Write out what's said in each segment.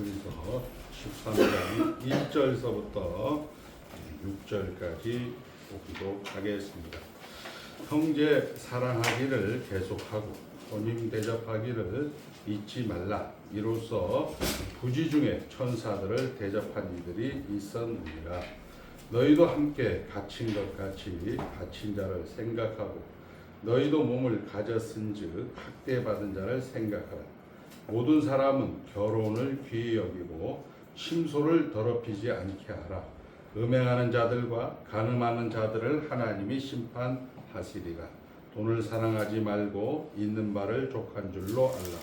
히브리서 13장 1절서부터 6절까지 보기도 하겠습니다. 형제 사랑하기를 계속하고 혼인 대접하기를 잊지 말라. 이로써 부지 중에 천사들을 대접한 이들이 있었느니라. 너희도 함께 갇힌 것 같이 갇힌 자를 생각하고 너희도 몸을 가졌은즉 학대받은 자를 생각하라. 모든 사람은 결혼을 귀히 여기고 심소를 더럽히지 않게 하라. 음행하는 자들과 간음하는 자들을 하나님이 심판하시리라. 돈을 사랑하지 말고 있는 바를 족한 줄로 알라.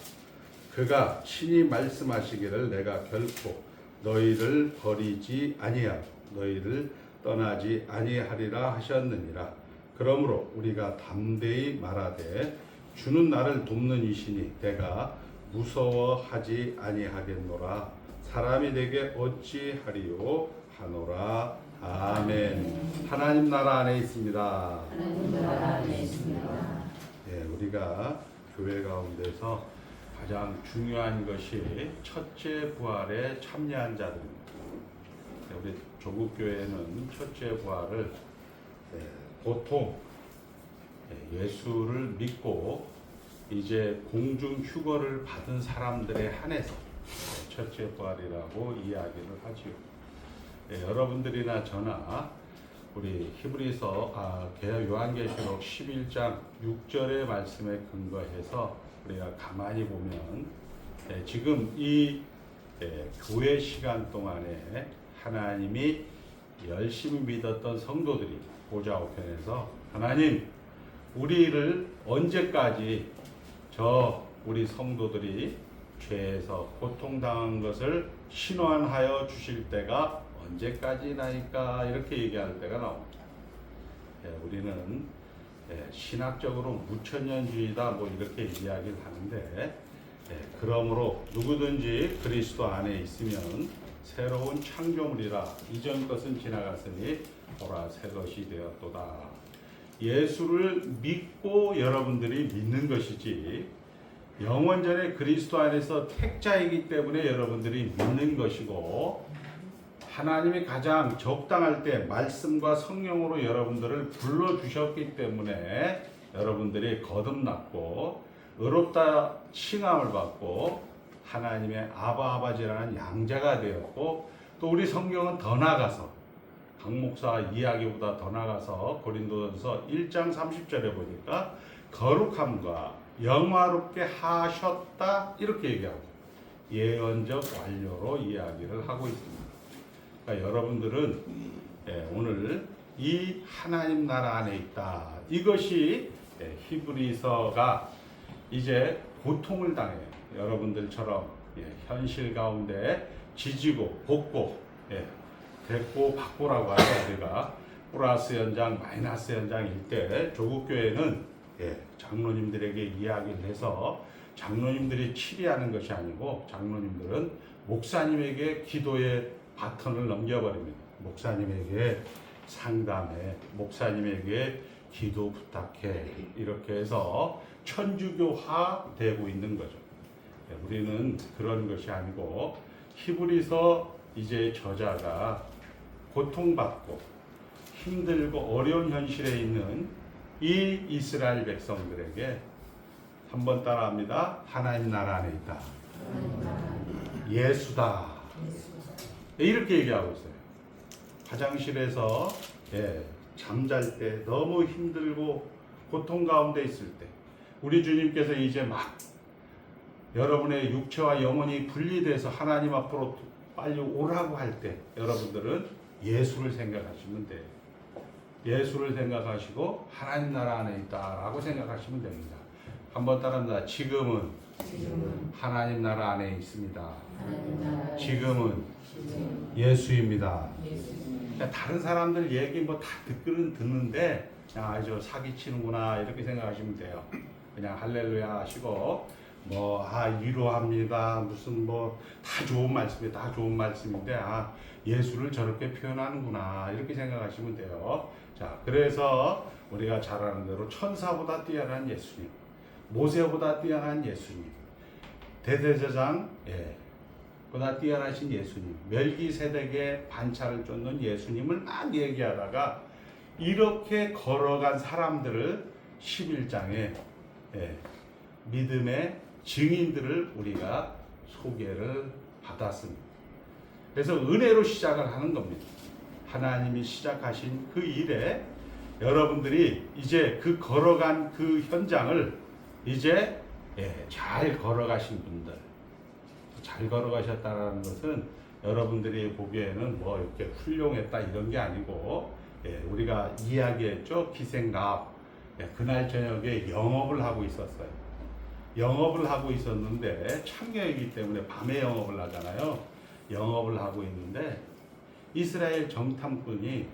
그가 친히 말씀하시기를 내가 결코 너희를 버리지 아니하고 너희를 떠나지 아니하리라 하셨느니라. 그러므로 우리가 담대히 말하되 주는 나를 돕는 이시니 내가 무서워하지 아니하겠노라. 사람이 내게 어찌하리요 하노라. 아멘. 하나님 나라 안에 있습니다. 하나님 나라 안에 있습니다. 예, 우리가 교회 가운데서 가장 중요한 것이 첫째 부활에 참여한 자들입니다. 우리 조국교회는 첫째 부활을 보통 예수를 믿고 이제 공중 휴거를 받은 사람들에 한해서 첫째 부활이라고 이야기를 하지요. 여러분들이나 저나 우리 히브리서 요한계시록 11장 6절의 말씀에 근거해서 우리가 가만히 보면 지금 이 교회 시간 동안에 하나님이 열심히 믿었던 성도들이 보좌 우편에서 하나님 우리를 언제까지 우리 성도들이 죄에서 고통당한 것을 신원하여 주실 때가 언제까지나니까 이렇게 얘기할 때가 나옵니다. 우리는 신학적으로 무천년주의다 뭐 이렇게 이야기를 하는데 그러므로 누구든지 그리스도 안에 있으면 새로운 창조물이라 이전 것은 지나갔으니 보라 새 것이 되었도다. 예수를 믿고 여러분들이 믿는 것이지 영원전에 그리스도 안에서 택자이기 때문에 여러분들이 믿는 것이고 하나님이 가장 적당할 때 말씀과 성령으로 여러분들을 불러주셨기 때문에 여러분들이 거듭났고 의롭다 칭함을 받고 하나님의 아바아바지라는 양자가 되었고 또 우리 성경은 더 나아가서 강 목사 이야기보다 더 나아가서 고린도전서 1장 30절에 보니까 거룩함과 영화롭게 하셨다 이렇게 얘기하고 예언적 완료로 이야기를 하고 있습니다. 그러니까 여러분들은 오늘 이 하나님 나라 안에 있다. 이것이 히브리서가 이제 고통을 당해요. 여러분들처럼 현실 가운데 지지고 볶고 됐고 받고라고 하죠. 우리가 플러스 연장 마이너스 연장일 때 조국교회는 장로님들에게 이야기를 해서 장로님들이 치리하는 것이 아니고 장로님들은 목사님에게 기도의 바톤을 넘겨버립니다. 목사님에게 상담해, 목사님에게 기도 부탁해 이렇게 해서 천주교화 되고 있는 거죠. 우리는 그런 것이 아니고 히브리서 이제 저자가 고통받고 힘들고 어려운 현실에 있는 이 이스라엘 백성들에게 한번 따라합니다. 하나님 나라 안에 있다. 예수다. 이렇게 얘기하고 있어요. 화장실에서 잠잘 때 너무 힘들고 고통 가운데 있을 때 우리 주님께서 이제 막 여러분의 육체와 영혼이 분리돼서 하나님 앞으로 빨리 오라고 할 때 여러분들은 예수를 생각하시면 돼요. 예수를 생각하시고 하나님 나라 안에 있다라고 생각하시면 됩니다. 한번 따라합니다. 지금은 하나님 나라 안에 있습니다. 지금은 예수입니다. 다른 사람들 얘기 뭐 다 듣는데 야, 저 사기치는구나 이렇게 생각하시면 돼요. 그냥 할렐루야 하시고 위로합니다. 무슨 다 좋은 말씀이 다 좋은 말씀인데 예수를 저렇게 표현하는구나 이렇게 생각하시면 돼요. 자, 그래서 우리가 잘 아는 대로 천사보다 뛰어난 예수님, 모세보다 뛰어난 예수님, 대제사장 보다 뛰어나신 예수님, 멜기세덱의 반차를 쫓는 예수님을 막 얘기하다가 이렇게 걸어간 사람들을 11장에 믿음의 증인들을 우리가 소개를 받았습니다. 그래서 은혜로 시작을 하는 겁니다. 하나님이 시작하신 그 일에 여러분들이 이제 그 걸어간 그 현장을 이제 잘 걸어가신 분들, 잘 걸어가셨다는 것은 여러분들이 보기에는 뭐 이렇게 훌륭했다 이런 게 아니고, 우리가 이야기했죠. 기생갑. 그날 저녁에 영업을 하고 있었어요. 영업을 하고 있었는데 창녀이기 때문에 밤에 영업을 하잖아요. 영업을 하고 있는데 이스라엘 정탐꾼이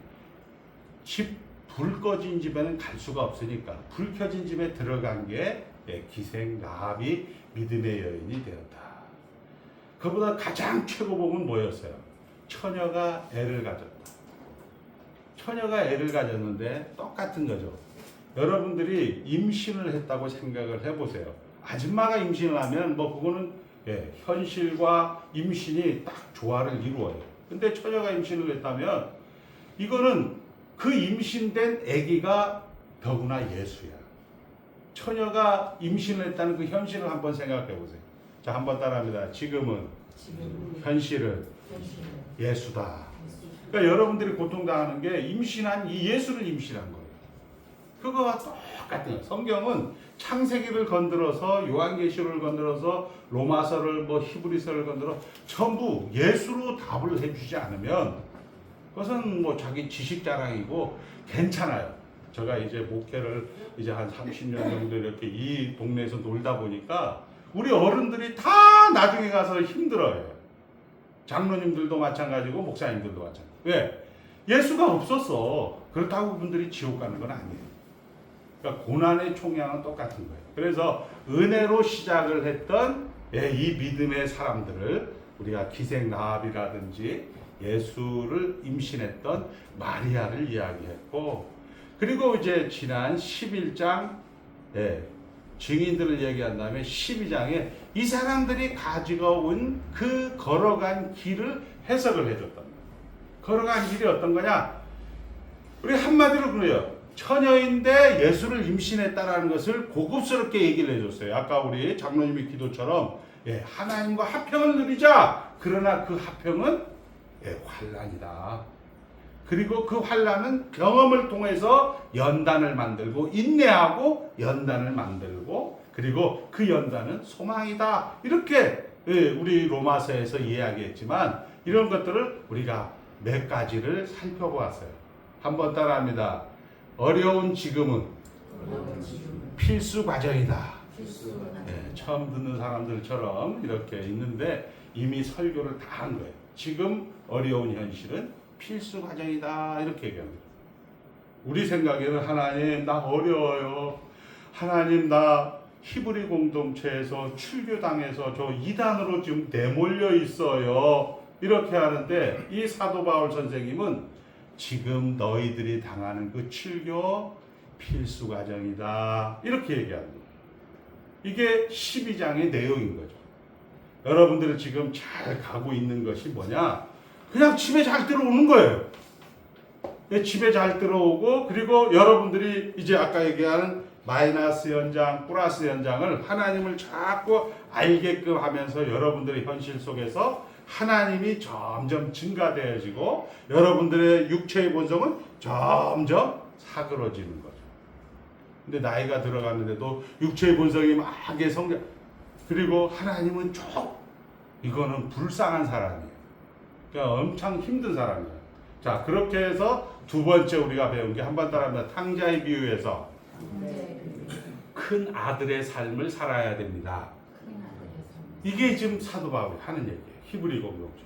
불 꺼진 집에는 갈 수가 없으니까 불 켜진 집에 들어간 게 기생갑이 믿음의 여인이 되었다. 그보다 가장 최고복은 뭐였어요? 처녀가 애를 가졌다. 처녀가 애를 가졌는데 똑같은 거죠. 여러분들이 임신을 했다고 생각을 해보세요. 아줌마가 임신을 하면 뭐 그거는 현실과 임신이 딱 조화를 이루어요. 근데 처녀가 임신을 했다면 이거는 그 임신된 아기가 더구나 예수야. 처녀가 임신을 했다는 그 현실을 한번 생각해 보세요. 자, 한번 따라합니다. 지금은 현실은 예수다. 그러니까 여러분들이 고통당하는 게 임신한 이 예수를 임신한 거예요. 그거와 똑같아요. 성경은 창세기를 건드려서 요한계시록을 건드려서 로마서를 뭐 히브리서를 건드려 전부 예수로 답을 해주지 않으면 그것은 뭐 자기 지식 자랑이고 괜찮아요. 제가 이제 목회를 이제 한 30년 정도 이렇게 이 동네에서 놀다 보니까 우리 어른들이 다 나중에 가서 힘들어요. 장로님들도 마찬가지고 목사님들도 마찬가지. 왜? 예수가 없었어. 그렇다고 그분들이 지옥 가는 건 아니에요. 그러니까 고난의 총량은 똑같은 거예요. 그래서 은혜로 시작을 했던 이 믿음의 사람들을 우리가 기생라합이라든지 예수를 임신했던 마리아를 이야기했고, 그리고 이제 지난 11장 증인들을 얘기한 다음에 12장에 이 사람들이 가지고 온 그 걸어간 길을 해석을 해줬단 말이에요. 걸어간 길이 어떤 거냐? 우리 한마디로 그래요. 처녀인데 예수를 임신했다라는 것을 고급스럽게 얘기를 해줬어요. 아까 우리 장로님의 기도처럼 하나님과 화평을 누리자. 그러나 그 화평은 환난이다. 그리고 그 환난은 경험을 통해서 연단을 만들고 인내하고 연단을 만들고 그리고 그 연단은 소망이다. 이렇게 우리 로마서에서 이야기했지만 이런 것들을 우리가 몇 가지를 살펴보았어요. 한번 따라합니다. 어려운 지금은 필수 과정이다. 처음 듣는 사람들처럼 이렇게 있는데 이미 설교를 다 한 거예요. 지금 어려운 현실은 필수 과정이다. 이렇게 얘기합니다. 우리 생각에는 하나님 나 어려워요. 하나님 나 히브리 공동체에서 출교당해서 저 이단으로 지금 내몰려 있어요. 이렇게 하는데 이 사도 바울 선생님은 지금 너희들이 당하는 그 출교 필수 과정이다. 이렇게 얘기합니다. 이게 12장의 내용인 거죠. 여러분들이 지금 잘 가고 있는 것이 뭐냐? 그냥 집에 잘 들어오는 거예요. 집에 잘 들어오고 그리고 여러분들이 이제 아까 얘기하는 마이너스 연장, 플러스 연장을 하나님을 자꾸 알게끔 하면서 여러분들의 현실 속에서 하나님이 점점 증가되어지고 여러분들의 육체의 본성은 점점 사그러지는 거죠. 근데 나이가 들어갔는데도 육체의 본성이 막 성장. 그리고 하나님은 이거는 불쌍한 사람이에요. 그러니까 엄청 힘든 사람이에요. 자, 그렇게 해서 두 번째 우리가 배운 게 한번 따라합니다. 탕자의 비유에서 큰 아들의 삶을 살아야 됩니다. 이게 지금 사도 바울이 하는 얘기예요. 히브리 공동체.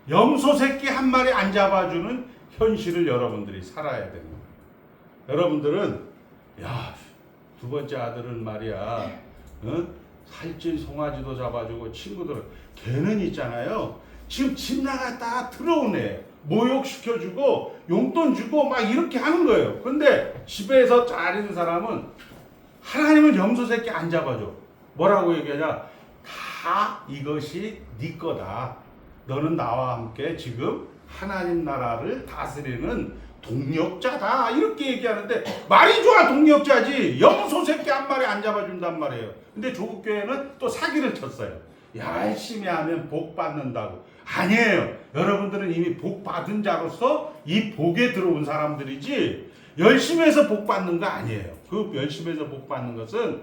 염소 새끼 한 마리 안 잡아주는 현실을 여러분들이 살아야 되는 거예요. 여러분들은 두 번째 아들은 말이야 살찐 송아지도 잡아주고 친구들 걔는 있잖아요. 지금 집 나갔다 들어오네. 모욕시켜주고 용돈 주고 막 이렇게 하는 거예요. 근데 집에서 잘 있는 사람은 하나님은 염소 새끼 안 잡아줘. 뭐라고 얘기하냐? 다 다 이것이 네 거다. 너는 나와 함께 지금 하나님 나라를 다스리는 동력자다. 이렇게 얘기하는데 말이 좋아 동력자지. 염소 새끼 한 마리 안 잡아준단 말이에요. 근데 조국교회는 또 사기를 쳤어요. 열심히 하면 복 받는다고. 아니에요. 여러분들은 이미 복 받은 자로서 이 복에 들어온 사람들이지 열심히 해서 복 받는 거 아니에요. 그 열심히 해서 복 받는 것은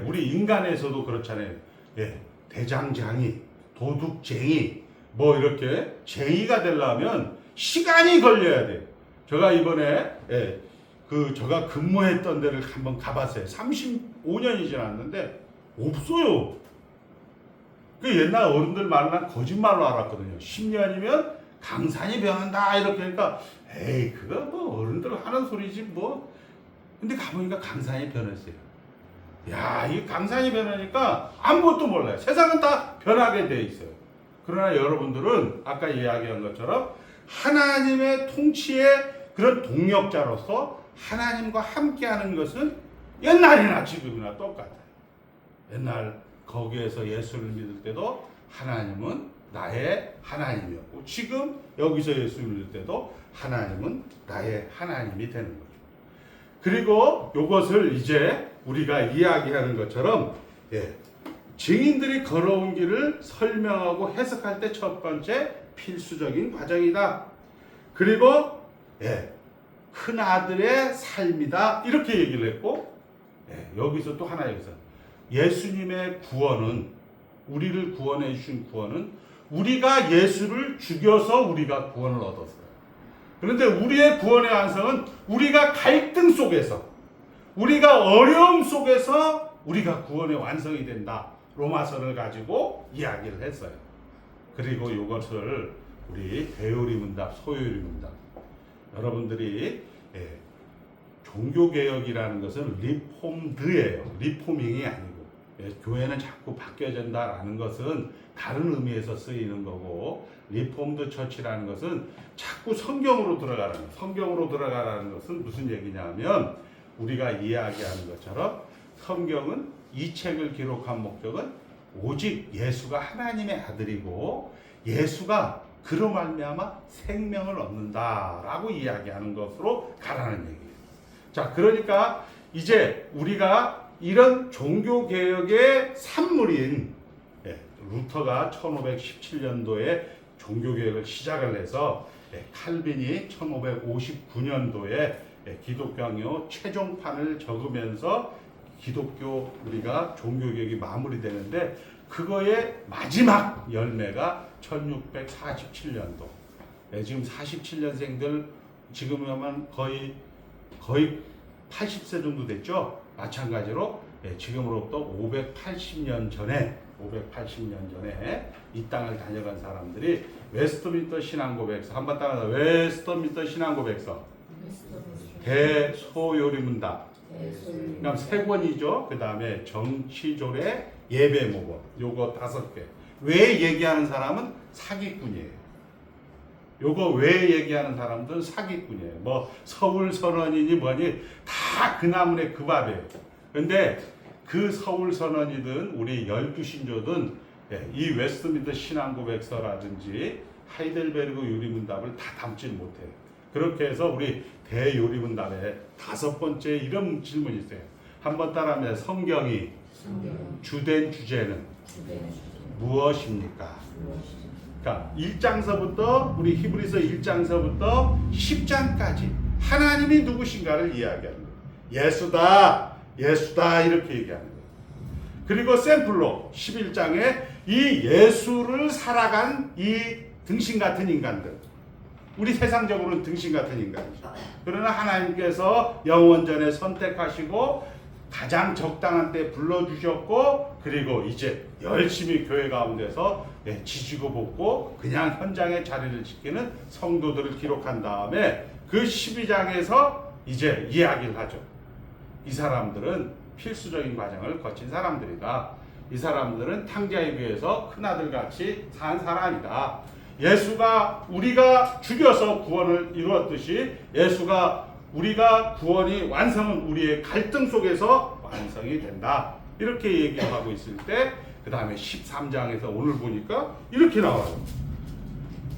우리 인간에서도 그렇잖아요. 대장장이, 도둑쟁이, 뭐 이렇게 쟁이가 되려면 시간이 걸려야 돼요. 제가 이번에 제가 근무했던 데를 한번 가봤어요. 35년이 지났는데 없어요. 그 옛날 어른들 말은 난 거짓말로 알았거든요. 10년이면 강산이 변한다 이렇게 하니까 에이 그거 뭐 어른들 하는 소리지 뭐. 근데 가보니까 강산이 변했어요. 야, 이 강산이 변하니까 아무것도 몰라요. 세상은 다 변하게 돼 있어요. 그러나 여러분들은 아까 이야기한 것처럼 하나님의 통치의 그런 동력자로서 하나님과 함께하는 것은 옛날이나 지금이나 똑같아요. 옛날 거기에서 예수를 믿을 때도 하나님은 나의 하나님이었고 지금 여기서 예수를 믿을 때도 하나님은 나의 하나님이 되는 거죠. 그리고 이것을 이제 우리가 이야기하는 것처럼 증인들이 걸어온 길을 설명하고 해석할 때 첫 번째 필수적인 과정이다. 그리고 큰 아들의 삶이다. 이렇게 얘기를 했고 여기서 또 하나 여기서 예수님의 구원은 우리를 구원해 주신 구원은 우리가 예수를 죽여서 우리가 구원을 얻었어요. 그런데 우리의 구원의 완성은 우리가 갈등 속에서 우리가 어려움 속에서 우리가 구원의 완성이 된다. 로마서를 가지고 이야기를 했어요. 그리고 이것을 우리 대요리문답, 소요리문답 여러분들이 종교개혁이라는 것은 리폼드예요. 리포밍이 아니고 교회는 자꾸 바뀌어야 된다라는 것은 다른 의미에서 쓰이는 거고 리폼드 처치라는 것은 자꾸 성경으로 들어가는 거예요. 성경으로 들어가라는 것은 무슨 얘기냐면 우리가 이야기하는 것처럼 성경은 이 책을 기록한 목적은 오직 예수가 하나님의 아들이고 예수가 그로 말미암아 생명을 얻는다라고 이야기하는 것으로 가라는 얘기예요. 자, 그러니까 이제 우리가 이런 종교개혁의 산물인 루터가 1517년도에 종교개혁을 시작을 해서 칼빈이 1559년도에 기독교학요 최종판을 적으면서 기독교 우리가 종교개혁이 마무리되는데 그거의 마지막 열매가 1647년도. 지금 47년생들 지금 하면 거의 80세 정도 됐죠. 마찬가지로 지금으로부터 580년 전에 이 땅을 다녀간 사람들이 웨스트민스터 신앙고백서 한번 따라서 웨스트민스터 신앙고백서 대소요리문답 그다음 세 권이죠. 그 다음에 정치조례 예배모범 요거 5개 왜 얘기하는 사람은 사기꾼이에요. 요거 왜 얘기하는 사람들은 사기꾼이에요. 뭐 서울선언이니 뭐니 다 그 나물에 그 밥이에요. 근데 그 서울선언이든 우리 열두신조든 이 웨스트민스터 신앙고백서라든지 하이델베르그 요리문답을 다 담지 못해요. 그렇게 해서 우리 대요리문답에 5번째 이런 질문이 있어요. 한번 따라하면 성경이 주된 주제는 무엇입니까? 그러니까 1장서부터 우리 히브리서 1장서부터 10장까지 하나님이 누구신가를 이야기하는 거예요. 예수다 이렇게 얘기하는 거예요. 그리고 샘플로 11장에 이 예수를 살아간 이 등신 같은 인간들 우리 세상적으로는 등신 같은 인간이죠. 그러나 하나님께서 영원전에 선택하시고 가장 적당한 때 불러주셨고 그리고 이제 열심히 교회 가운데서 지지고 볶고 그냥 현장에 자리를 지키는 성도들을 기록한 다음에 그 12장에서 이제 이야기를 하죠. 이 사람들은 필수적인 과정을 거친 사람들이다. 이 사람들은 탕자에 비해서 큰아들같이 산 사람이다. 예수가 우리가 죽여서 구원을 이루었듯이 예수가 우리가 구원이 완성은 우리의 갈등 속에서 완성이 된다. 이렇게 얘기하고 있을 때 그 다음에 13장에서 오늘 보니까 이렇게 나와요.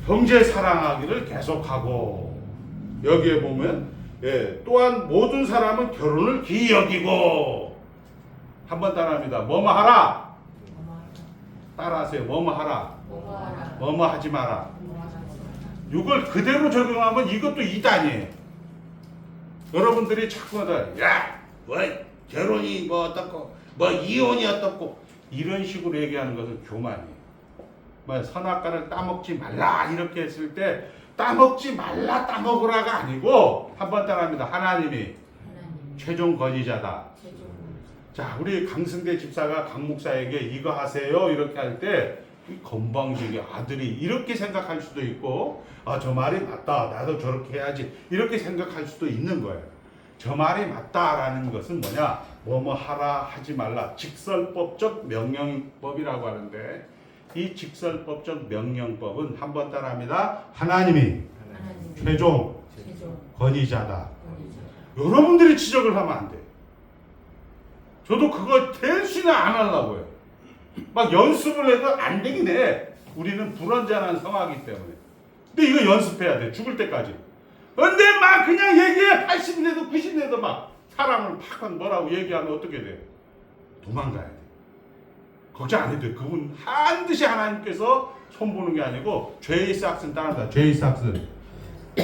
형제 사랑하기를 계속하고, 여기에 보면 또한 모든 사람은 결혼을 기이 여기고, 한번 따라합니다. 뭐뭐 하라. 따라하세요. 뭐뭐 하라. 뭐뭐 하지 마라. 이걸 그대로 적용하면 이것도 이단이에요. 여러분들이 자꾸 야, 뭐 결혼이 뭐 어떻고, 뭐 이혼이 어떻고, 이런 식으로 얘기하는 것은 교만이에요. 뭐 선악과를 따먹지 말라 이렇게 했을 때 따먹지 말라 따먹으라가 아니고, 한번 따라합니다. 하나님이 최종 권위자다. 자, 우리 강승대 집사가 강 목사에게 이거 하세요 이렇게 할 때 건방지게 아들이 이렇게 생각할 수도 있고, 아, 저 말이 맞다, 나도 저렇게 해야지 이렇게 생각할 수도 있는 거예요. 저 말이 맞다라는 것은 뭐냐, 뭐뭐 하라 하지 말라, 직설법적 명령법이라고 하는데, 이 직설법적 명령법은 한번 따라합니다. 하나님이 최종 권위자다. 여러분들이 지적을 하면 안 돼. 저도 그거 대수나 안 하려고요. 막 연습을 해도 안 되긴 해. 우리는 불완전한 성화이기 때문에. 근데 이거 연습해야 돼. 죽을 때까지. 근데 막 그냥 얘기해. 80이라도 90이라도 막 사람을 팍팍 뭐라고 얘기하면 어떻게 돼? 도망가야 돼. 걱정 안 해도 돼. 그분 반드시 하나님께서 손보는 게 아니고, 죄의 삭스는 따른다. 죄의 삭스는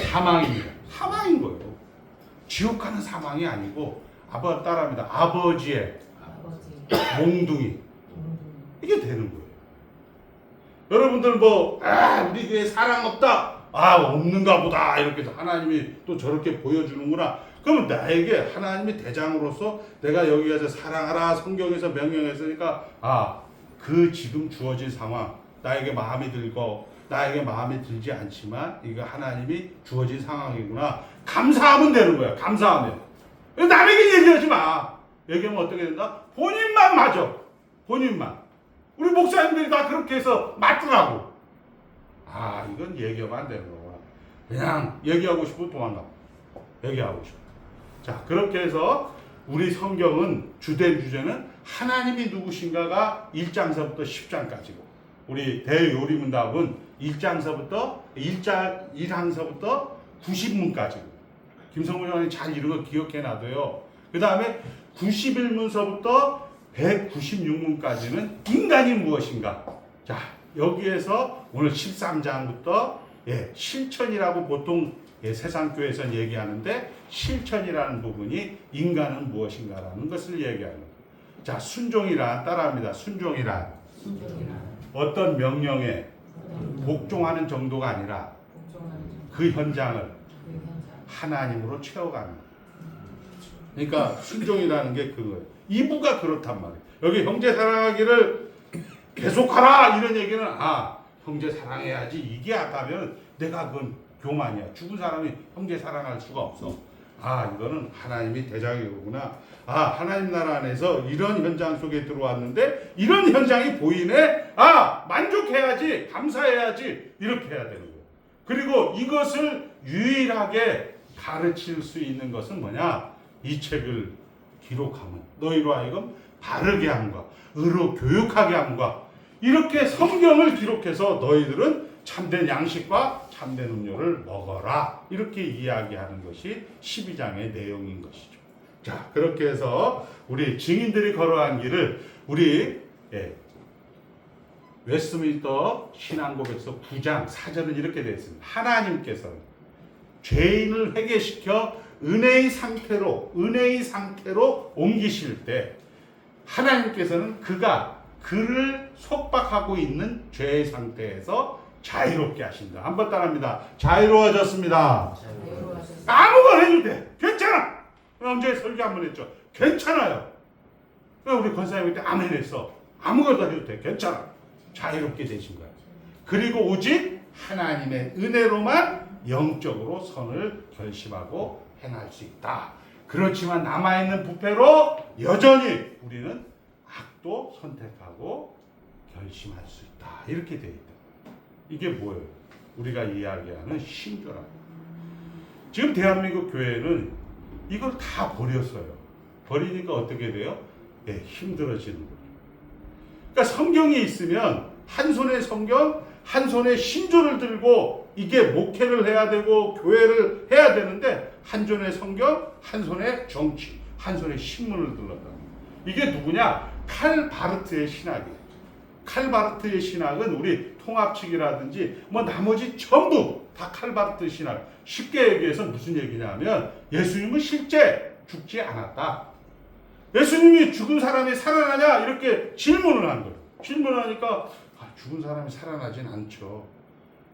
사망입니다. 사망인 거예요. 지옥 가는 사망이 아니고, 아빠 따라합니다. 아버지의 몽둥이. 이게 되는 거예요. 여러분들 우리 교회 사랑 없다. 없는가 보다. 이렇게 해서 하나님이 또 저렇게 보여주는구나. 그러면 나에게 하나님이 대장으로서 내가 여기 가서 사랑하라 성경에서 명령했으니까, 그 지금 주어진 상황, 나에게 마음에 들고 나에게 마음에 들지 않지만 이거 하나님이 주어진 상황이구나. 감사하면 되는 거야. 감사하면. 남에게 얘기하지 마. 얘기하면 어떻게 된다? 본인만 맞아. 본인만. 우리 목사님들이 다 그렇게 해서 맞더라고. 이건 얘기하면 안 되는 거구나. 그냥 얘기하고 싶으면 도망가. 얘기하고 싶어. 자, 그렇게 해서 우리 성경은 주된 주제는 하나님이 누구신가가 1장서부터 10장까지고, 우리 대요리문답은 1장서부터 1항서부터 90문까지고, 김성문 장관이 잘 이런 거 기억해 놔둬요. 그 다음에 91문서부터 196문까지는 인간이 무엇인가. 자, 여기에서 오늘 13장부터 실천이라고 보통 세상교회에서는 얘기하는데, 실천이라는 부분이 인간은 무엇인가라는 것을 얘기하는 거예요. 자, 순종이란 따라합니다. 순종이란 어떤 명령에 복종하는 정도가 아니라 그 현장을 하나님으로 채워가는 거예요. 그러니까 순종이라는 게 그거예요. 이부가 그렇단 말이에요. 여기 형제 사랑하기를 계속하라 이런 얘기는, 형제 사랑해야지 이게 아까면 내가 그건 교만이야. 죽은 사람이 형제 사랑할 수가 없어. 이거는 하나님이 대장이구나. 하나님 나라 안에서 이런 현장 속에 들어왔는데 이런 현장이 보이네. 만족해야지, 감사해야지, 이렇게 해야 되는 거예요. 그리고 이것을 유일하게 가르칠 수 있는 것은 뭐냐? 이 책을 기록하면 너희로 하여금 바르게 함과 의로 교육하게 함과, 이렇게 성경을 기록해서 너희들은 참된 양식과 참된 음료를 먹어라, 이렇게 이야기하는 것이 12장의 내용인 것이죠. 자, 그렇게 해서 우리 증인들이 걸어간 길을 우리 웨스트민스터 신앙고백서 9장 4절은 이렇게 되어 있습니다. 하나님께서는 죄인을 회개시켜 은혜의 상태로 옮기실 때, 하나님께서는 그를 속박하고 있는 죄의 상태에서 자유롭게 하신다. 한번 따라합니다. 자유로워졌습니다. 아무거나 해도 돼. 괜찮아. 언제 설교 한번 했죠. 괜찮아요. 우리 권사님한테 아멘 했어. 아무거나 해도 돼. 괜찮아. 자유롭게 되신 거야. 그리고 오직 하나님의 은혜로만 영적으로 선을 결심하고 행할 수 있다. 그렇지만 남아있는 부패로 여전히 우리는 악도 선택하고 결심할 수 있다. 이렇게 되어 있다. 이게 뭐예요? 우리가 이야기하는 신조라고. 지금 대한민국 교회는 이걸 다 버렸어요. 버리니까 어떻게 돼요? 힘들어지는 거죠. 그러니까 성경이 있으면 한 손에 성경, 한 손에 신조를 들고 이게 목회를 해야 되고 교회를 해야 되는데 한 손에 성경, 한 손에 정치, 한 손에 신문을 들었다. 이게 누구냐? 칼 바르트의 신학이에요. 칼 바르트의 신학은 우리 통합측이라든지 뭐 나머지 전부 다 칼 바르트 신학. 쉽게 얘기해서 무슨 얘기냐면 예수님은 실제 죽지 않았다. 예수님이 죽은 사람이 살아나냐? 이렇게 질문을 한 거예요. 질문하니까 죽은 사람이 살아나진 않죠.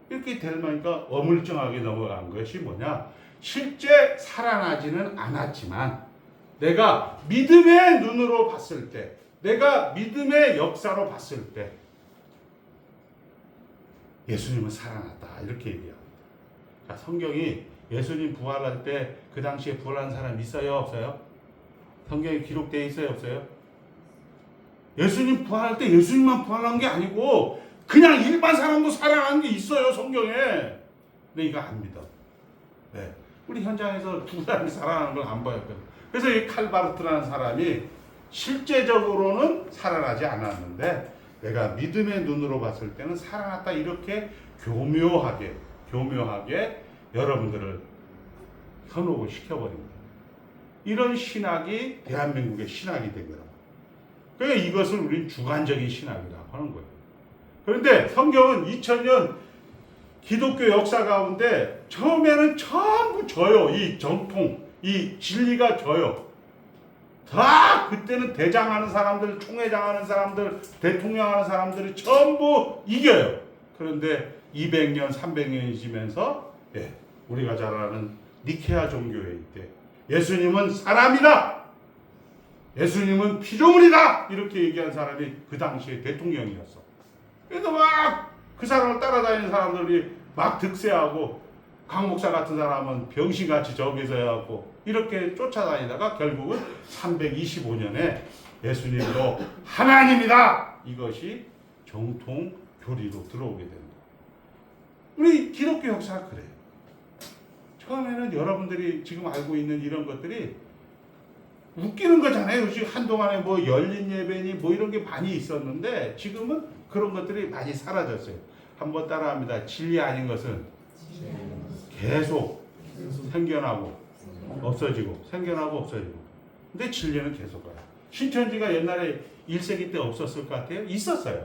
이렇게 되니까 어물쩡하게 넘어간 것이 뭐냐? 실제 살아나지는 않았지만 내가 믿음의 눈으로 봤을 때, 내가 믿음의 역사로 봤을 때 예수님은 살아났다. 이렇게 얘기합니다. 자, 성경이 예수님 부활할 때 그 당시에 부활한 사람 있어요? 없어요? 성경에 기록되어 있어요? 없어요? 예수님 부활할 때 예수님만 부활한 게 아니고 그냥 일반 사람도 살아난 게 있어요. 성경에. 근데 이거 안 믿어. 네. 우리 현장에서 두 사람이 살아나는 걸 안 봐요. 그래서 이 칼바르트라는 사람이 실제적으로는 살아나지 않았는데 내가 믿음의 눈으로 봤을 때는 살아났다. 이렇게 교묘하게 여러분들을 현혹을 시켜버립니다. 이런 신학이 대한민국의 신학이 된 거라고. 그러니까 이것을 우리는 주관적인 신학이라고 하는 거예요. 그런데 성경은 2000년 기독교 역사 가운데 처음에는 전부 져요. 이 정통, 이 진리가 져요. 다 그때는 대장하는 사람들, 총회장하는 사람들, 대통령하는 사람들이 전부 이겨요. 그런데 200년, 300년이 지면서 우리가 잘 아는 니케아 종교회의 때 예수님은 사람이다. 예수님은 피조물이다. 이렇게 얘기한 사람이 그 당시에 대통령이었어. 그래서 막 그 사람을 따라다니는 사람들이 막 득세하고 강 목사 같은 사람은 병신같이 저기서 해갖고 이렇게 쫓아다니다가 결국은 325년에 예수님도 하나님이다. 이것이 정통 교리로 들어오게 된다. 우리 기독교 역사가 그래요. 처음에는 여러분들이 지금 알고 있는 이런 것들이 웃기는 거잖아요. 지금 한동안에 뭐 열린 예배니 뭐 이런 게 많이 있었는데 지금은 그런 것들이 많이 사라졌어요. 한번 따라합니다. 진리 아닌 것은 계속 생겨나고 없어지고 생겨나고 없어지고. 근데 진리는 계속 가요. 신천지가 옛날에 1세기 때 없었을 것 같아요? 있었어요.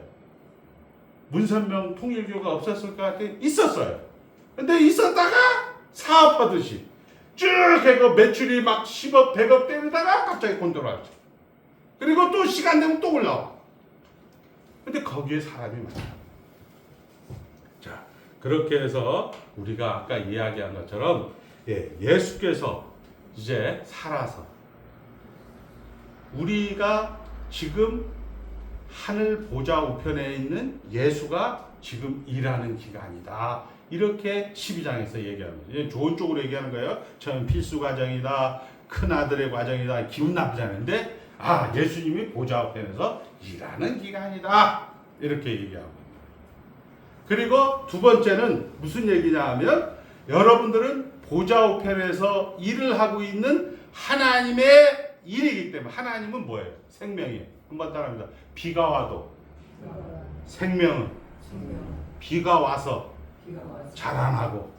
문선명 통일교가 없었을 것 같아요? 있었어요. 근데 있었다가 사업하듯이 쭉 해서 매출이 막 10억, 100억 때리다가 갑자기 곤돌아왔죠. 그리고 또 시간 되면 또 올라와. 근데 거기에 사람이 많아요. 자, 그렇게 해서 우리가 아까 이야기한 것처럼 예수께서 이제 살아서 우리가 지금 하늘 보좌 우편에 있는 예수가 지금 일하는 기간이다. 이렇게 12장에서 얘기합니다. 좋은 쪽으로 얘기하는 거예요. 저는 필수 과정이다. 큰 아들의 과정이다. 기분 나쁘지 않은데 예수님이 보좌 우편에서 일하는 기간이다. 이렇게 얘기하고. 그리고 두 번째는 무슨 얘기냐 하면 여러분들은 보좌 우편에서 일을 하고 있는 하나님의 일이기 때문에 하나님은 뭐예요? 생명이에요. 한번 따라합니다. 비가 와도 생명은 비가 와서 자라나고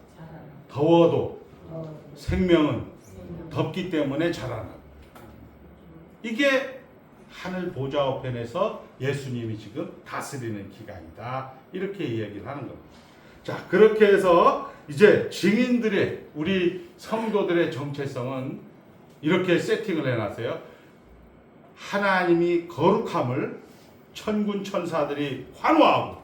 더워도 생명은 덥기 때문에 자라나고. 이게 하늘 보좌 우편에서 예수님이 지금 다스리는 기간이다. 이렇게 이야기를 하는 겁니다. 자, 그렇게 해서 이제 증인들의 우리 성도들의 정체성은 이렇게 세팅을 해놨어요. 하나님이 거룩함을 천군 천사들이 환호하고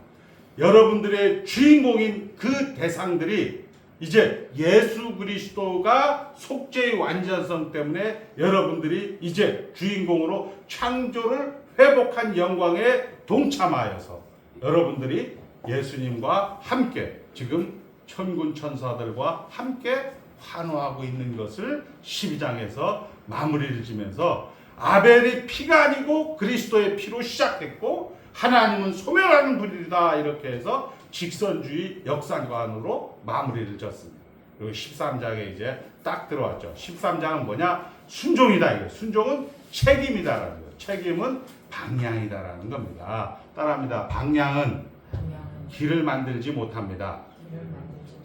여러분들의 주인공인 그 대상들이 이제 예수 그리스도가 속죄의 완전성 때문에 여러분들이 이제 주인공으로 창조를 회복한 영광에 동참하여서 여러분들이 예수님과 함께 지금 천군 천사들과 함께 환호하고 있는 것을 12장에서 마무리를 지면서 아벨이 피가 아니고 그리스도의 피로 시작했고 하나님은 소멸하는 분이다. 이렇게 해서 직선주의 역사관으로 마무리를 졌습니다. 그리고 13장에 이제 딱 들어왔죠. 13장은 뭐냐? 순종이다. 이거. 순종은 책임이다라는 거예요. 책임은 방향이다라는 겁니다. 따라합니다. 방향은 길을 만들지 못합니다.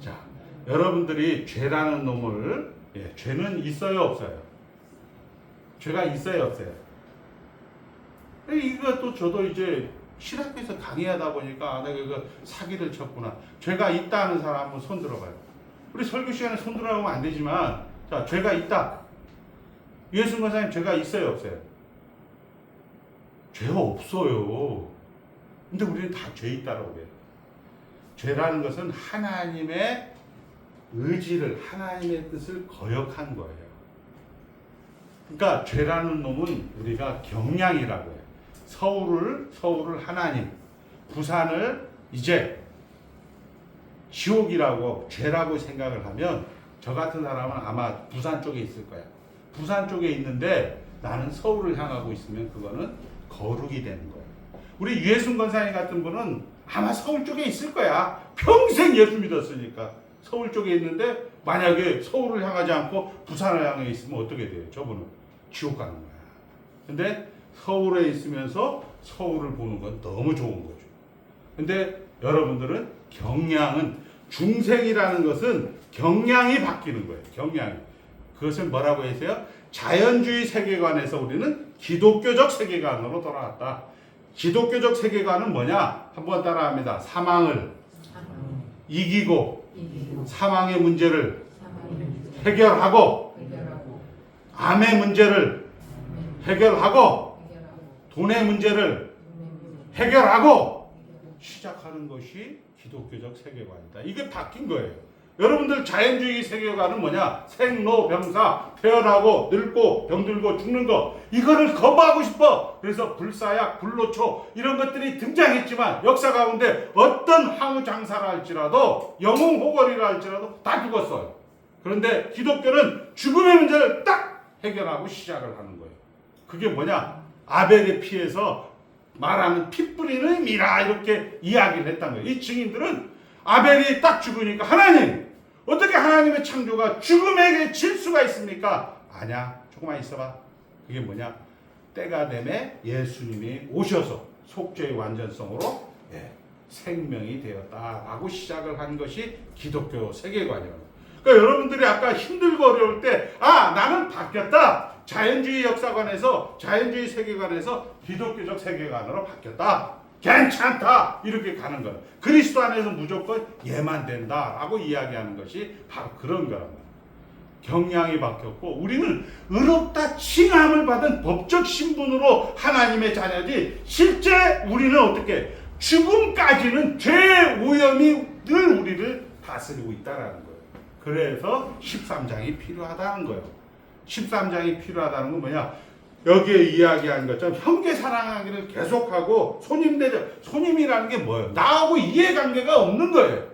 자, 여러분들이 죄라는 놈을 죄는 있어요, 없어요? 죄가 있어요, 없어요? 이것도 저도 이제 신학교에서 강의하다 보니까 내가 이거 사기를 쳤구나. 죄가 있다는 사람 한번 손 들어봐요. 우리 설교 시간에 손 들어보면 안 되지만, 자, 죄가 있다. 유해순 권사님 죄가 있어요, 없어요? 죄가 없어요. 근데 우리는 다 죄 있다라고 해요. 죄라는 것은 하나님의 의지를, 하나님의 뜻을 거역한 거예요. 그러니까 죄라는 놈은 우리가 경량이라고 해요. 서울을 하나님, 부산을 이제 지옥이라고, 죄라고 생각을 하면 저 같은 사람은 아마 부산 쪽에 있을 거야. 부산 쪽에 있는데 나는 서울을 향하고 있으면 그거는 거룩이 되는 거예요. 우리 유해순 권사님 같은 분은 아마 서울 쪽에 있을 거야. 평생 예수 믿었으니까. 서울 쪽에 있는데 만약에 서울을 향하지 않고 부산을 향해 있으면 어떻게 돼요? 저분은 지옥 가는 거야. 근데 서울에 있으면서 서울을 보는 건 너무 좋은 거죠. 근데 여러분들은 경량은, 중생이라는 것은 경량이 바뀌는 거예요. 경량이. 그것을 뭐라고 하세요? 자연주의 세계관에서 우리는 기독교적 세계관으로 돌아왔다. 기독교적 세계관은 뭐냐? 한번 따라합니다. 사망을 이기고 사망의 문제를 해결하고 암의 문제를 해결하고 돈의 문제를 해결하고 시작하는 것이 기독교적 세계관이다. 이게 바뀐 거예요. 여러분들 자연주의 세계관은 뭐냐? 생로병사, 태어나고 늙고 병들고 죽는 거, 이거를 거부하고 싶어. 그래서 불사약, 불로초 이런 것들이 등장했지만 역사 가운데 어떤 항우장사라 할지라도, 영웅호걸이라 할지라도 다 죽었어요. 그런데 기독교는 죽음의 문제를 딱 해결하고 시작을 하는 거예요. 그게 뭐냐? 아벨의 피에서 말하는 피 뿌리는 미라, 이렇게 이야기를 했다는 거예요. 이 증인들은 아벨이 딱 죽으니까 하나님, 어떻게 하나님의 창조가 죽음에게 질 수가 있습니까? 아니야, 조금만 있어봐. 그게 뭐냐? 때가 되매 예수님이 오셔서 속죄의 완전성으로 생명이 되었다라고 시작을 한 것이 기독교 세계관이에요. 그러니까 여러분들이 아까 힘들고 어려울 때, 아, 나는 바뀌었다. 자연주의 역사관에서, 자연주의 세계관에서 기독교적 세계관으로 바뀌었다. 괜찮다. 이렇게 가는 거예요. 그리스도 안에서 무조건 예만 된다라고 이야기하는 것이 바로 그런 거란 말이에요. 경향이 바뀌었고, 우리는 의롭다 칭함을 받은 법적 신분으로 하나님의 자녀지, 실제 우리는 어떻게 죽음까지는 죄 오염이 늘 우리를 다스리고 있다라는 거예요. 그래서 13장이 필요하다는 거예요. 13장이 필요하다는 건 뭐냐? 여기에 이야기한 것처럼 형제 사랑하기를 계속하고 손님이라는 게 뭐예요? 나하고 이해관계가 없는 거예요.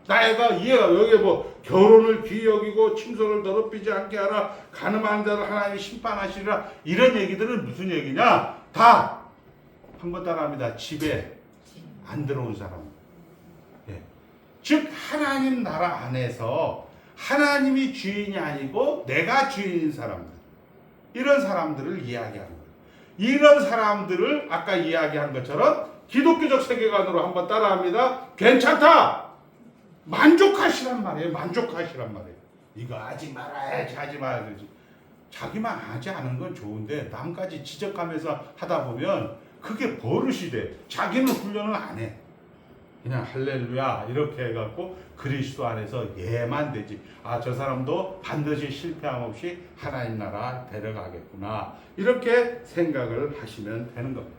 여기에 뭐 결혼을 귀히 여기고 침소를 더럽히지 않게 하라, 가늠하는 자를 하나님이 심판하시리라, 이런 얘기들은 무슨 얘기냐? 다 한번 따라합니다. 집에 안 들어온 사람. 즉 하나님 나라 안에서 하나님이 주인이 아니고 내가 주인인 사람들, 이런 사람들을 이야기하는 거예요. 이런 사람들을 아까 이야기한 것처럼 기독교적 세계관으로 한번 따라합니다. 괜찮다. 만족하시란 말이에요. 만족하시란 말이에요. 이거 하지 말아야지, 하지 말아야지. 자기만 하지 않은 건 좋은데 남까지 지적하면서 하다 보면 그게 버릇이 돼. 자기는 훈련을 안 해. 그냥 할렐루야 이렇게 해갖고 그리스도 안에서 예만 되지. 아, 저 사람도 반드시 실패함 없이 하나님 나라 데려가겠구나, 이렇게 생각을 하시면 되는 겁니다.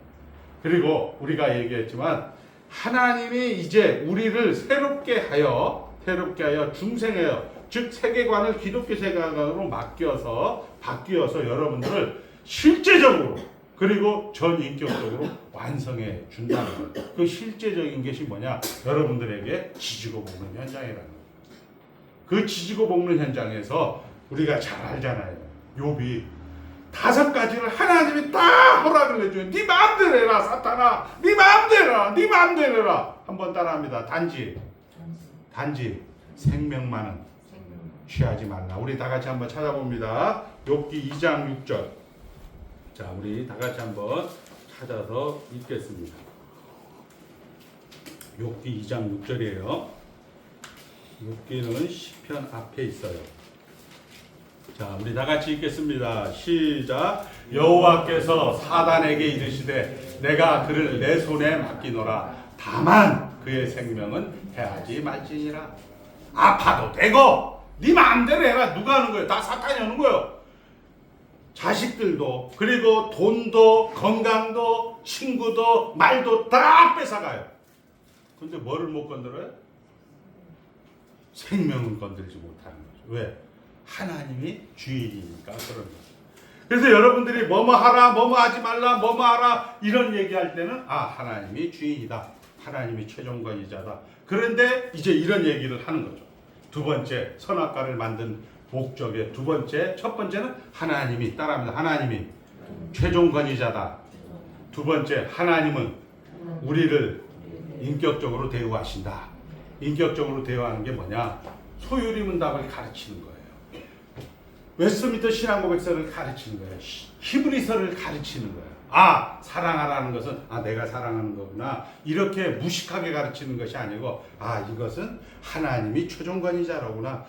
그리고 우리가 얘기했지만 하나님이 이제 우리를 새롭게 하여 중생하여, 즉 세계관을 기독교 세계관으로 바뀌어서 여러분들을 실제적으로 그리고 전인격적으로 완성해 준다는 거예요. 그 실제적인 것이 뭐냐? 여러분들에게 지지고 볶는 현장이라는 거예요. 그 지지고 볶는 현장에서 우리가 잘 알잖아요. 욥이 5가지를 하나님이 다 허락을 해줘요. 네 마음대로 해라 사탄아, 네 마음대로 해라. 한번 따라합니다. 단지 생명만은 취하지 말라. 우리 다 같이 한번 찾아봅니다. 욥기 2장 6절. 자, 우리 다 같이 한번 찾아서 읽겠습니다. 욥기 2장 6절이에요. 욥기는 시편 앞에 있어요. 자, 우리 다 같이 읽겠습니다. 시작. 여호와께서 사단에게 이르시되 내가 그를 내 손에 맡기노라. 다만 그의 생명은 해하지 말지니라. 아파도 되고 네 마음대로 해라. 누가 하는 거예요? 다 사탄이 하는 거예요. 자식들도, 그리고 돈도, 건강도, 친구도, 말도 다 뺏어가요. 근데 뭐를 못 건드려요? 생명은 건들지 못하는 거죠. 왜? 하나님이 주인이니까 그런 거죠. 그래서 여러분들이 뭐뭐 하라, 뭐뭐 하지 말라, 뭐뭐 하라 이런 얘기할 때는 하나님이 주인이다. 하나님이 최종권이자다. 그런데 이제 이런 얘기를 하는 거죠. 두 번째, 선악과를 만든 목적의 두 번째, 첫 번째는 하나님이 따라합니다. 하나님이 최종권이자다. 두 번째, 하나님은 우리를 인격적으로 대우하신다. 인격적으로 대우하는 게 뭐냐? 소유리문답을 가르치는 거예요. 웨스트민스터 신앙고백서를 가르치는 거예요. 히브리서를 가르치는 거예요. 사랑하라는 것은 내가 사랑하는 거구나. 이렇게 무식하게 가르치는 것이 아니고 이것은 하나님이 최종권이자로구나.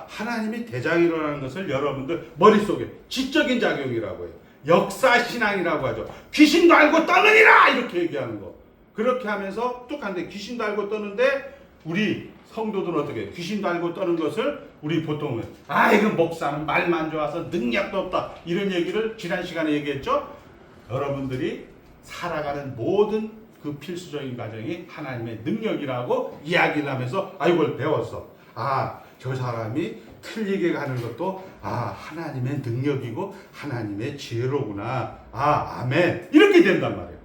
하나님이 대장이라는 것을 여러분들 머릿속에 지적인 작용이라고 해요. 역사신앙이라고 하죠. 귀신도 알고 떠느니라 이렇게 얘기하는 거. 그렇게 하면서 똑같은데 귀신도 알고 떠는데 우리 성도들은 어떻게 해요? 귀신도 알고 떠는 것을 우리 보통은 이거 목사는 말만 좋아서 능력도 없다 이런 얘기를 지난 시간에 얘기했죠. 여러분들이 살아가는 모든 그 필수적인 과정이 하나님의 능력이라고 이야기를 하면서 이걸 배웠어. 저 사람이 틀리게 가는 것도 하나님의 능력이고 하나님의 지혜로구나. 아멘. 이렇게 된단 말이에요.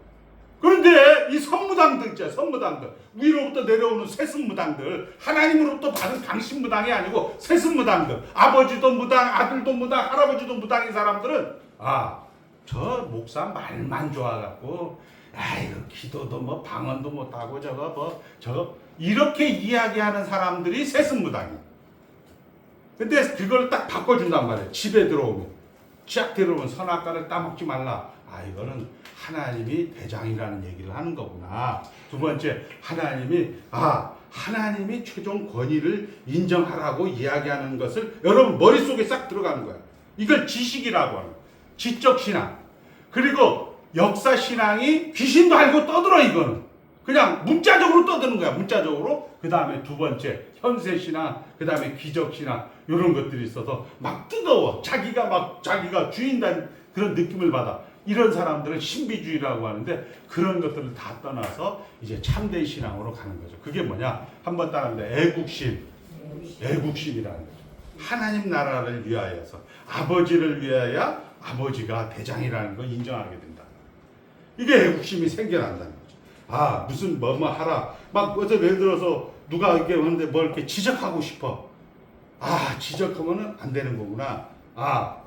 그런데 이 선무당들 있잖아요. 선무당들. 위로부터 내려오는 세습무당들. 하나님으로부터 받은 당신무당이 아니고 세습무당들. 아버지도 무당, 아들도 무당, 할아버지도 무당인 사람들은 저 목사 말만 좋아갖고 기도도 뭐 방언도 못하고 저거 이렇게 이야기하는 사람들이 세습무당이에요. 근데 그걸 딱 바꿔준단 말이에요. 집에 들어오면 쫙 들어오면 선악과를 따먹지 말라. 이거는 하나님이 대장이라는 얘기를 하는 거구나. 두 번째, 하나님이 최종 권위를 인정하라고 이야기하는 것을 여러분 머릿속에 싹 들어가는 거예요. 이걸 지식이라고 하는 거예요. 지적신앙. 그리고 역사신앙이 귀신도 알고 떠들어. 이거는 그냥 문자적으로 떠드는 거야. 문자적으로. 그 다음에 두 번째, 현세신앙. 그 다음에 기적신앙. 이런 것들이 있어서 막 뜨거워. 자기가 주인된 그런 느낌을 받아. 이런 사람들은 신비주의라고 하는데 그런 것들을 다 떠나서 이제 참된 신앙으로 가는 거죠. 그게 뭐냐? 한번 따라합니다. 애국심이라는 거죠. 하나님 나라를 위하여서 아버지를 위하여 아버지가 대장이라는 걸 인정하게 된다. 이게 애국심이 생겨난다는 거죠. 무슨 뭐뭐 하라. 막 예를 들어서 누가 이렇게 하는데 뭘 이렇게 지적하고 싶어. 지적하면은 안 되는 거구나.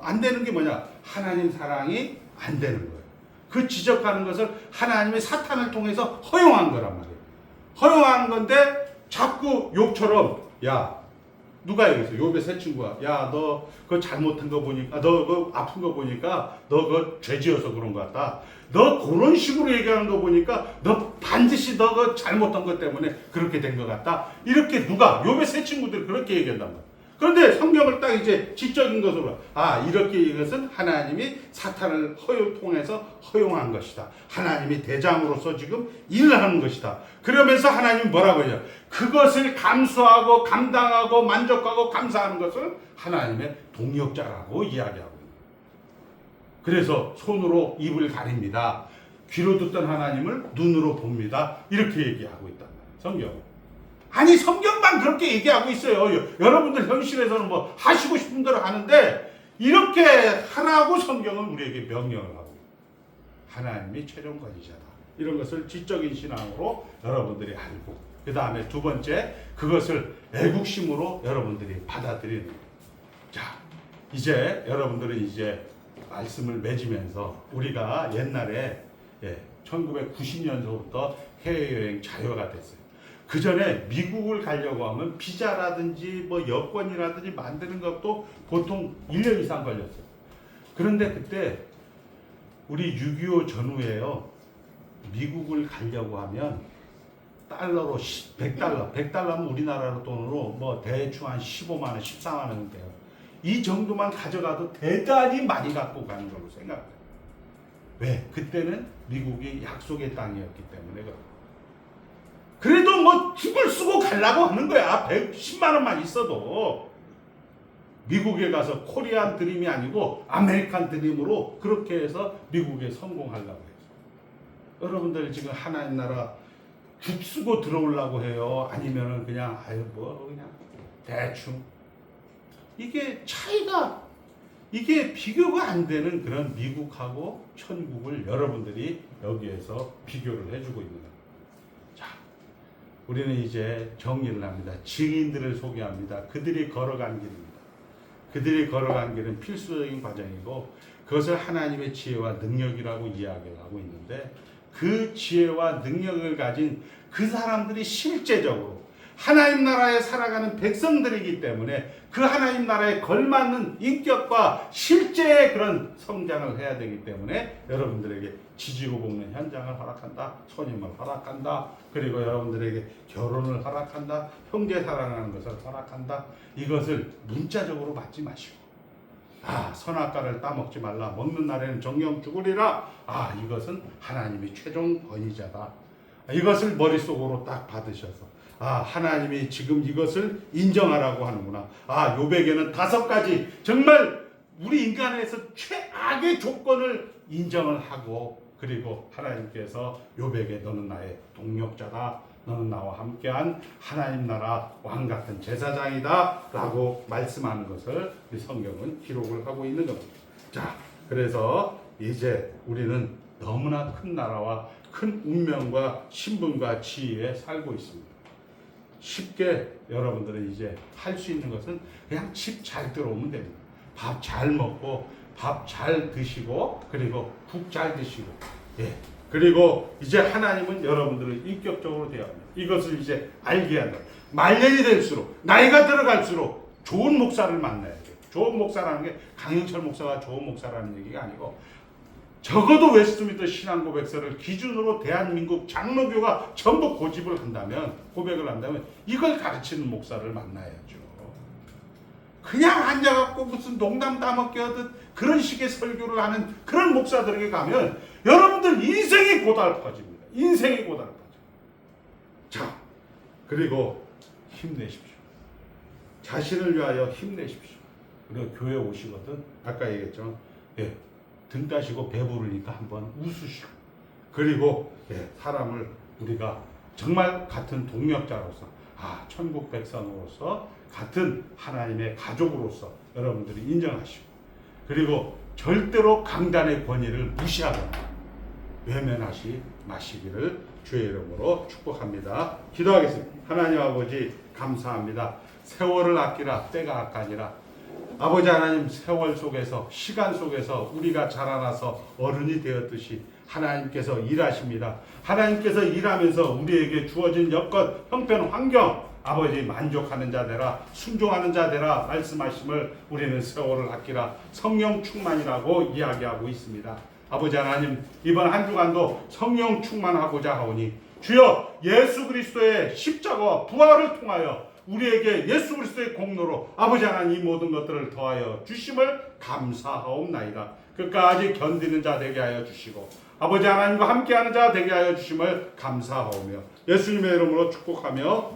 안 되는 게 뭐냐? 하나님 사랑이 안 되는 거예요. 그 지적하는 것을 하나님의 사탄을 통해서 허용한 거란 말이에요. 허용한 건데 자꾸 욥처럼 누가 얘기했어? 욥의 세 친구가 너 그거 잘못한 거 보니까 너 그거 아픈 거 보니까 너 그거 죄지어서 그런 것 같다. 너 그런 식으로 얘기하는 거 보니까 너 반드시 너 그 잘못한 것 때문에 그렇게 된 것 같다. 이렇게 누가 욥의 세 친구들이 그렇게 얘기한단 말이야. 그런데 성경을 딱 이제 지적인 것으로 이렇게 이것은 하나님이 사탄을 통해서 허용한 것이다. 하나님이 대장으로서 지금 일을 하는 것이다. 그러면서 하나님이 뭐라고 해요? 그것을 감수하고 감당하고 만족하고 감사하는 것을 하나님의 동력자라고 이야기하고 있는 거예요. 그래서 손으로 입을 가립니다. 귀로 듣던 하나님을 눈으로 봅니다. 이렇게 얘기하고 있단 말이에요. 성경은. 성경만 그렇게 얘기하고 있어요. 여러분들 현실에서는 뭐 하시고 싶은 대로 하는데 이렇게 하라고 성경은 우리에게 명령을 하고 하나님이 최종권이자다. 이런 것을 지적인 신앙으로 여러분들이 알고 그 다음에 두 번째 그것을 애국심으로 여러분들이 받아들이는 거예요. 자, 이제 여러분들은 이제 말씀을 맺으면서 우리가 옛날에 1990년서부터 해외여행 자유가 됐어요. 그 전에 미국을 가려고 하면 비자라든지 뭐 여권이라든지 만드는 것도 보통 1년 이상 걸렸어요. 그런데 그때 우리 6.25 전후에요. 미국을 가려고 하면 달러로 100달러, 100달러면 우리나라 돈으로 뭐 대충 한 15만 원, 14만 원 돼요. 이 정도만 가져가도 대단히 많이 갖고 가는 걸로 생각해요. 왜? 그때는 미국이 약속의 땅이었기 때문에 그래도 뭐 죽을 쓰고 가려고 하는 거야. 110만 원만 있어도. 미국에 가서 코리안 드림이 아니고 아메리칸 드림으로 그렇게 해서 미국에 성공하려고 해서. 여러분들 지금 하나님 나라 죽 쓰고 들어오려고 해요? 아니면은 그냥 그냥 대충. 이게 차이가, 이게 비교가 안 되는 그런 미국하고 천국을 여러분들이 여기에서 비교를 해주고 있는 겁니다. 자, 우리는 이제 정리를 합니다. 증인들을 소개합니다. 그들이 걸어간 길입니다. 그들이 걸어간 길은 필수적인 과정이고 그것을 하나님의 지혜와 능력이라고 이야기하고 있는데 그 지혜와 능력을 가진 그 사람들이 실제적으로 하나님 나라에 살아가는 백성들이기 때문에 그 하나님 나라에 걸맞는 인격과 실제의 그런 성장을 해야 되기 때문에 여러분들에게 지지고 볶는 현장을 허락한다. 선임을 허락한다. 그리고 여러분들에게 결혼을 허락한다. 형제 사랑하는 것을 허락한다. 이것을 문자적으로 받지 마시고 선악과를 따먹지 말라. 먹는 날에는 정령 죽으리라. 이것은 하나님이 최종 권위자다. 이것을 머릿속으로 딱 받으셔서 하나님이 지금 이것을 인정하라고 하는구나. 욥에게는 5가지 정말 우리 인간에서 최악의 조건을 인정을 하고 그리고 하나님께서 욥에게 너는 나의 동력자다. 너는 나와 함께한 하나님 나라 왕 같은 제사장이다 라고 말씀하는 것을 이 성경은 기록을 하고 있는 겁니다. 자, 그래서 이제 우리는 너무나 큰 나라와 큰 운명과 신분과 지위에 살고 있습니다. 쉽게 여러분들은 이제 할 수 있는 것은 그냥 집 잘 들어오면 됩니다. 밥 잘 먹고 밥 잘 드시고 그리고 국 잘 드시고 그리고 이제 하나님은 여러분들을 인격적으로 대합니다. 이것을 이제 알게 한다. 말년이 될수록 나이가 들어갈수록 좋은 목사를 만나야 돼요. 좋은 목사라는 게 강영철 목사가 좋은 목사라는 얘기가 아니고 적어도 웨스트민스터 신앙고백서를 기준으로 대한민국 장로교가 전부 고집을 한다면 고백을 한다면 이걸 가르치는 목사를 만나야죠. 그냥 앉아갖고 무슨 농담 따먹기 하듯 그런 식의 설교를 하는 그런 목사들에게 가면 여러분들 인생이 고달퍼집니다. 인생이 고달퍼져. 자, 그리고 힘내십시오. 자신을 위하여 힘내십시오. 그리고 교회 오시거든 아까 얘기했죠. 등 따시고 배부르니까 한번 웃으시고 그리고 사람을 우리가 정말 같은 동력자로서 천국 백성으로서 같은 하나님의 가족으로서 여러분들이 인정하시고 그리고 절대로 강단의 권위를 무시하거나 외면하지 마시기를 주의 이름으로 축복합니다. 기도하겠습니다. 하나님 아버지 감사합니다. 세월을 아끼라 때가 아까니라. 아버지 하나님 세월 속에서 시간 속에서 우리가 자라나서 어른이 되었듯이 하나님께서 일하십니다. 하나님께서 일하면서 우리에게 주어진 여건, 형편, 환경 아버지 만족하는 자 되라 순종하는 자 되라 말씀하심을 우리는 세월을 아끼라 성령 충만이라고 이야기하고 있습니다. 아버지 하나님 이번 한 주간도 성령 충만하고자 하오니 주여 예수 그리스도의 십자가와 부활을 통하여 우리에게 예수 그리스도의 공로로 아버지 하나님 이 모든 것들을 더하여 주심을 감사하옵나이다. 끝까지 견디는 자 되게 하여 주시고 아버지 하나님과 함께하는 자 되게 하여 주심을 감사하오며 예수님의 이름으로 축복하며